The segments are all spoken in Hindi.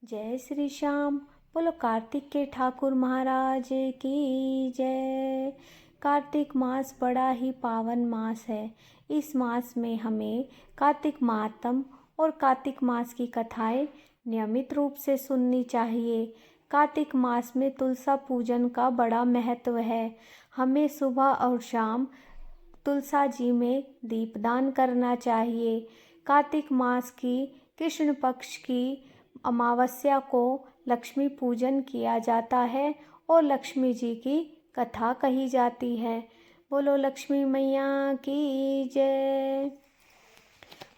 जय श्री श्याम। बोलो कार्तिक के ठाकुर महाराज की जय। कार्तिक मास बड़ा ही पावन मास है। इस मास में हमें कार्तिक माहात्म्य और कार्तिक मास की कथाएं नियमित रूप से सुननी चाहिए। कार्तिक मास में तुलसा पूजन का बड़ा महत्व है। हमें सुबह और शाम तुलसा जी में दीपदान करना चाहिए। कार्तिक मास की कृष्ण पक्ष की अमावस्या को लक्ष्मी पूजन किया जाता है और लक्ष्मी जी की कथा कही जाती है। बोलो लक्ष्मी मैया की जय।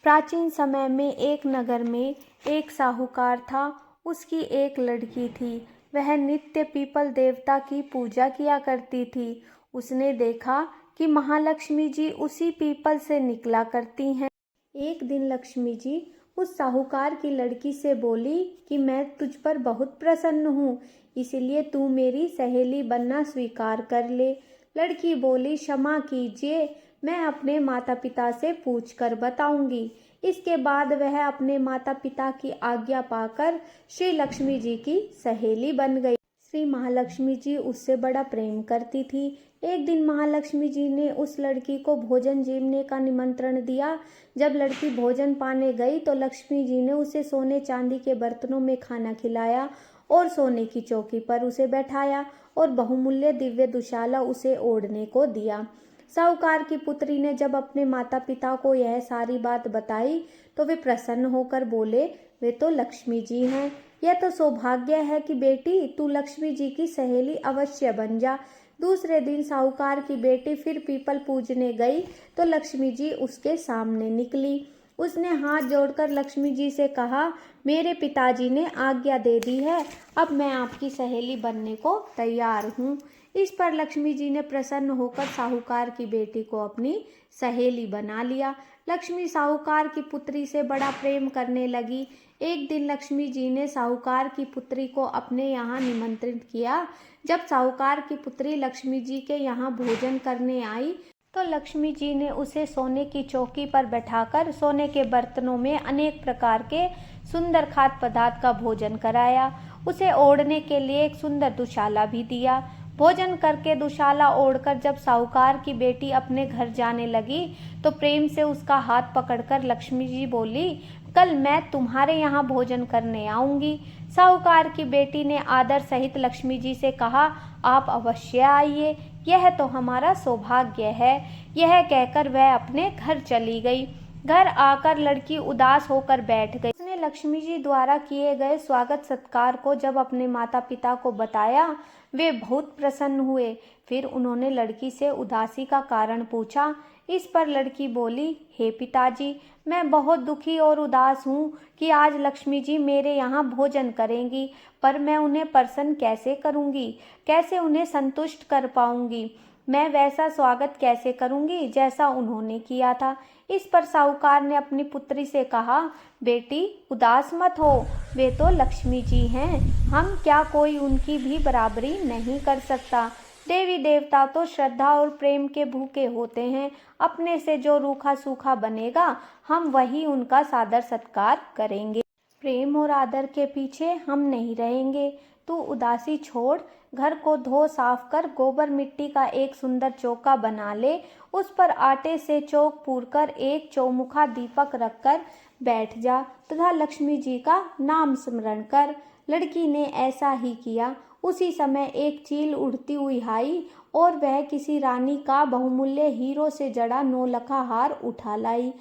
प्राचीन समय में एक नगर में एक साहूकार था। उसकी एक लड़की थी। वह नित्य पीपल देवता की पूजा किया करती थी। उसने देखा कि महालक्ष्मी जी उसी पीपल से निकला करती हैं। एक दिन लक्ष्मी जी उस साहूकार की लड़की से बोली कि मैं तुझ पर बहुत प्रसन्न हूँ, इसलिए तू मेरी सहेली बनना स्वीकार कर ले। लड़की बोली, क्षमा कीजिए, मैं अपने माता पिता से पूछकर बताऊंगी। इसके बाद वह अपने माता पिता की आज्ञा पाकर श्री लक्ष्मी जी की सहेली बन गई। श्री महालक्ष्मी जी उससे बड़ा प्रेम करती थी। एक दिन महालक्ष्मी जी ने उस लड़की को भोजन जीवने का निमंत्रण दिया। जब लड़की भोजन पाने गई तो लक्ष्मी जी ने उसे सोने चांदी के बर्तनों में खाना खिलाया और सोने की चौकी पर उसे बैठाया और बहुमूल्य दिव्य दुशाला उसे ओढ़ने को दिया। साहूकार की पुत्री ने जब अपने माता पिता को यह सारी बात बताई तो वे प्रसन्न होकर बोले, वे तो लक्ष्मी जी हैं। यह तो सौभाग्य है कि बेटी तू लक्ष्मी जी की सहेली अवश्य बन जा। दूसरे दिन साहूकार की बेटी फिर पीपल पूजने गई तो लक्ष्मी जी उसके सामने निकली। उसने हाथ जोड़कर लक्ष्मी जी से कहा, मेरे पिताजी ने आज्ञा दे दी है, अब मैं आपकी सहेली बनने को तैयार हूँ। इस पर लक्ष्मी जी ने प्रसन्न होकर साहूकार की बेटी को अपनी सहेली बना लिया। लक्ष्मी साहूकार की पुत्री से बड़ा प्रेम करने लगी। एक दिन लक्ष्मी जी ने साहूकार की पुत्री को अपने यहाँ निमंत्रित किया। जब साहूकार की पुत्री लक्ष्मी जी के यहाँ भोजन करने आई तो लक्ष्मी जी ने उसे सोने की चौकी पर बैठाकर सोने के बर्तनों में अनेक प्रकार के सुंदर खाद्य पदार्थ का भोजन कराया। उसे ओढ़ने के लिए एक सुंदर दुशाला भी दिया। भोजन करके दुशाला ओढ़कर जब साहूकार की बेटी अपने घर जाने लगी तो प्रेम से उसका हाथ पकड़कर लक्ष्मी जी बोली, कल मैं तुम्हारे यहाँ भोजन करने आऊंगी। साहूकार की बेटी ने आदर सहित लक्ष्मी जी से कहा, आप अवश्य आइए, यह तो हमारा सौभाग्य है। यह कहकर वह अपने घर चली गई। घर आकर लड़की उदास होकर बैठ गई। उसने लक्ष्मी जी द्वारा किए गए स्वागत सत्कार को जब अपने माता पिता को बताया, वे बहुत प्रसन्न हुए। फिर उन्होंने लड़की से उदासी का कारण पूछा। इस पर लड़की बोली, हे पिताजी, मैं बहुत दुखी और उदास हूँ कि आज लक्ष्मी जी मेरे यहाँ भोजन करेंगी, पर मैं उन्हें प्रसन्न कैसे करूँगी, कैसे उन्हें संतुष्ट कर पाऊँगी। मैं वैसा स्वागत कैसे करूँगी जैसा उन्होंने किया था। इस पर साहूकार ने अपनी पुत्री से कहा, बेटी उदास मत हो, वे तो लक्ष्मी जी हैं, हम क्या कोई उनकी भी बराबरी नहीं कर सकता। देवी देवता तो श्रद्धा और प्रेम के भूखे होते हैं। अपने से जो रूखा सूखा बनेगा हम वही उनका सादर सत्कार करेंगे। प्रेम और आदर के पीछे हम नहीं रहेंगे। तू उदासी छोड़, घर को धो साफ कर गोबर मिट्टी का एक सुंदर चौका बना ले। उस पर आटे से चौक पूरकर एक चौमुखा दीपक रखकर बैठ जा तथा लक्ष्मी जी का नाम स्मरण कर। लड़की ने ऐसा ही किया। उसी समय एक चील उड़ती हुई आई और वह किसी रानी का बहुमूल्य हीरो से जड़ा नौलखा हार उठा लाई।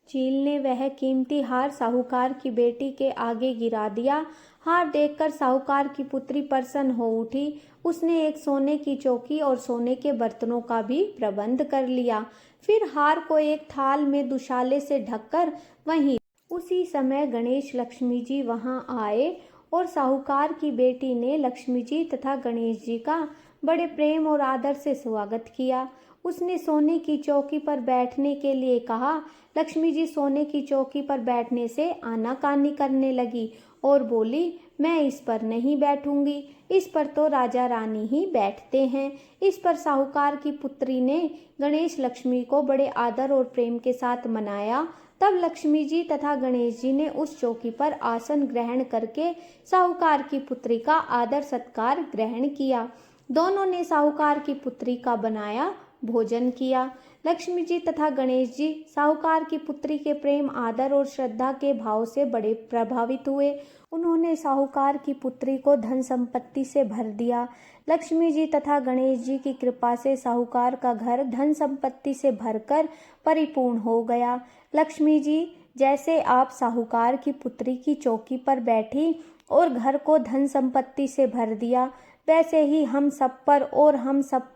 चील ने वह कीमती हार साहूकार की बेटी के आगे गिरा दिया। हार देखकर साहूकार की पुत्री प्रसन्न हो उठी। उसने एक सोने की चौकी और सोने के बर्तनों का भी प्रबंध कर लिया। फिर हार को एक थाल में दुशाले से ढककर वहीं उसी समय गणेश लक्ष्मी जी वहां आए और साहूकार की बेटी ने लक्ष्मी जी तथा गणेश जी का बड़े प्रेम और आदर से स्वागत किया। उसने सोने की चौकी पर बैठने के लिए कहा। लक्ष्मी जी सोने की चौकी पर बैठने से आनाकानी करने लगी और बोली, मैं इस पर नहीं बैठूंगी, इस पर तो राजा रानी ही बैठते हैं। इस पर साहूकार की पुत्री ने गणेश लक्ष्मी को बड़े आदर और प्रेम के साथ मनाया तब लक्ष्मी जी तथा गणेश जी ने उस चौकी पर आसन ग्रहण करके साहूकार की पुत्री का आदर सत्कार ग्रहण किया। दोनों ने साहूकार की पुत्री का बनाया भोजन किया। लक्ष्मी जी तथा गणेश जी साहूकार की पुत्री के प्रेम, आदर और श्रद्धा के भाव से बड़े प्रभावित हुए। उन्होंने साहूकार की पुत्री को धन संपत्ति से भर दिया। लक्ष्मी जी तथा गणेश जी की कृपा से साहूकार का घर धन संपत्ति से भरकर परिपूर्ण हो गया। लक्ष्मी जी, जैसे आप साहूकार की पुत्री की चौकी पर बैठी और घर को धन संपत्ति से भर दिया, वैसे ही हम सब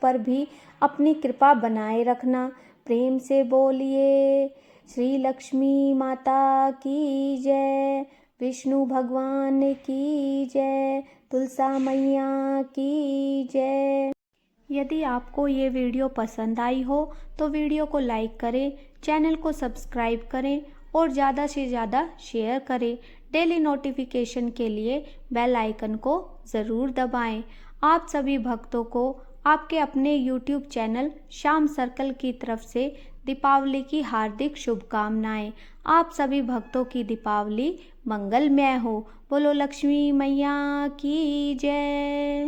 पर भी अपनी कृपा बनाए रखना। प्रेम से बोलिए श्री लक्ष्मी माता की जय, विष्णु भगवान की जय, तुलसा मैया की जय। यदि आपको ये वीडियो पसंद आई हो तो वीडियो को लाइक करें, चैनल को सब्सक्राइब करें और ज़्यादा से ज़्यादा शेयर करें। डेली नोटिफिकेशन के लिए बेल आइकन को ज़रूर दबाएं। आप सभी भक्तों को आपके अपने YouTube चैनल श्याम सर्कल की तरफ से दीपावली की हार्दिक शुभकामनाएं। आप सभी भक्तों की दीपावली मंगलमय हो। बोलो लक्ष्मी मैया की जय।